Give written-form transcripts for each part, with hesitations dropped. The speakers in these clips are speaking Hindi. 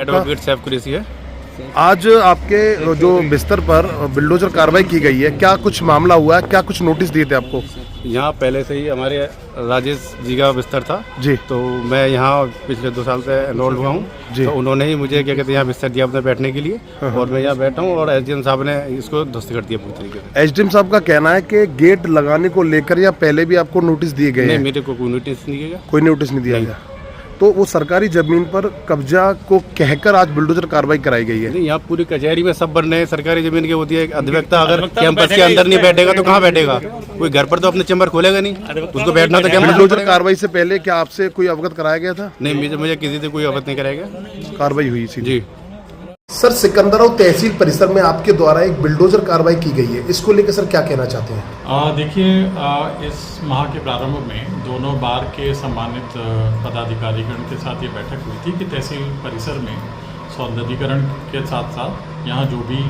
एडवोकेट सैफ कुरैशी है। आज आपके जो बिस्तर पर बिल्डोजर कार्रवाई की गई है, क्या कुछ मामला हुआ है, क्या कुछ नोटिस दिए थे आपको? यहाँ पहले से ही हमारे राजेश जी का बिस्तर था जी। तो मैं यहाँ पिछले 2 साल से एनरोल्ड हुआ हूँ। जी। तो उन्होंने ही मुझे क्या कहते हैं यहाँ बिस्तर दिया अपने बैठने के लिए और मैं यहाँ बैठा हूँ और एसडीएम साहब ने इसको ध्वस्त कर दिया पूरी तरीके से। एसडीएम साहब का कहना है कि गेट लगाने को लेकर या पहले भी आपको नोटिस दिए गए नहीं, हैं? मेरे को कोई नोटिस नहीं दिया। कोई नोटिस नहीं दिया गया। तो वो सरकारी जमीन पर कब्जा को कहकर आज बिल्डोजर कार्रवाई कराई गई है। नहीं, यहाँ पूरी कचहरी में सब बन रहे हैं, सरकारी जमीन की होती है। अधिवक्ता अगर कैंपस के अंदर नहीं बैठेगा तो कहाँ बैठेगा? कोई घर पर तो अपने चैम्बर खोलेगा नहीं, उसको बैठना तो कैंपस। बिल्डोजर कार्रवाई से पहले क्या आपसे कोई अवगत कराया गया था? नहीं, मुझे किसी से कोई अवगत नहीं कराएगा। कार्रवाई हुई थी जी सर। सिकंदराबाद तहसील परिसर में आपके द्वारा एक बिल्डोजर कार्रवाई की गई है, इसको लेकर सर क्या कहना चाहते हैं? देखिए, इस माह के प्रारंभ में दोनों बार के सम्मानित पदाधिकारीगण के साथ ये बैठक हुई थी कि तहसील परिसर में सौंदर्यीकरण के साथ साथ यहाँ जो भी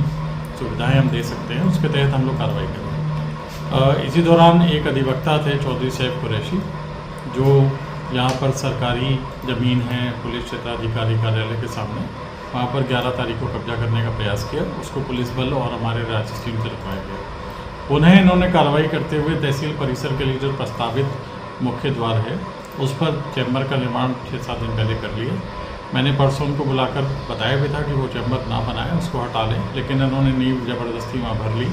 सुविधाएं हम दे सकते हैं उसके तहत हम लोग कार्रवाई करें। इसी दौरान एक अधिवक्ता थे चौधरी सैफ कुरैशी, जो यहाँ पर सरकारी ज़मीन है पुलिस क्षेत्राधिकारी कार्यालय के सामने, वहाँ पर 11 तारीख को कब्जा करने का प्रयास किया। उसको पुलिस बल और हमारे राज्य टीम से रुकवाया गया। पुनः इन्होंने कार्रवाई करते हुए तहसील परिसर के लिए जो प्रस्तावित मुख्य द्वार है उस पर चैम्बर का निर्माण 6-7 दिन पहले कर लिया। मैंने परसों उनको बुलाकर बताया भी था कि वो चैम्बर ना बनाए, उसको हटा लें, लेकिन इन्होंने नींव ज़बरदस्ती वहाँ भर ली।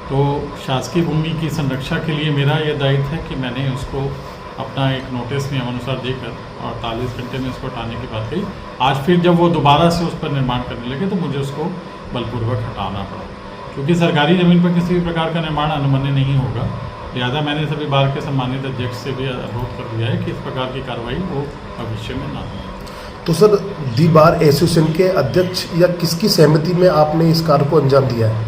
तो शासकीय भूमि की संरक्षा के लिए मेरा यह दायित्व है कि मैंने उसको अपना एक नोटिस नियमानुसार देकर 48 घंटे में इसको हटाने की बात कही। आज फिर जब वो दोबारा से उस पर निर्माण करने लगे तो मुझे उसको बलपूर्वक हटाना पड़ा, क्योंकि सरकारी ज़मीन पर किसी भी प्रकार का निर्माण अनुमन्य नहीं होगा। लिहाजा मैंने सभी बार के सम्मानित अध्यक्ष से भी अनुरोध कर दिया है कि इस प्रकार की कार्रवाई वो भविष्य में ना हो। तो सर, दी बार एसोसिएशन के अध्यक्ष या किसकी सहमति में आपने इस कार्य को अंजाम दिया है?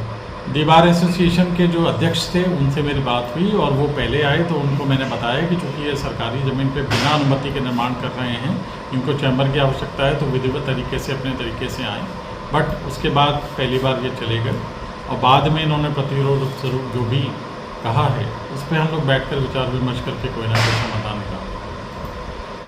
दी बार एसोसिएशन के जो अध्यक्ष थे उनसे मेरी बात हुई और वो पहले आए तो उनको मैंने बताया कि चूँकि ये सरकारी ज़मीन पे बिना अनुमति के निर्माण कर रहे हैं, इनको चैम्बर की आवश्यकता है तो विधिवत तरीके से अपने तरीके से आएँ। बट उसके बाद पहली बार ये चले गए और बाद में इन्होंने प्रतिरोध स्वरूप जो भी कहा है उस पर हम लोग बैठ कर विचार विमर्श करके कोई ना कोई समाधान निकालें।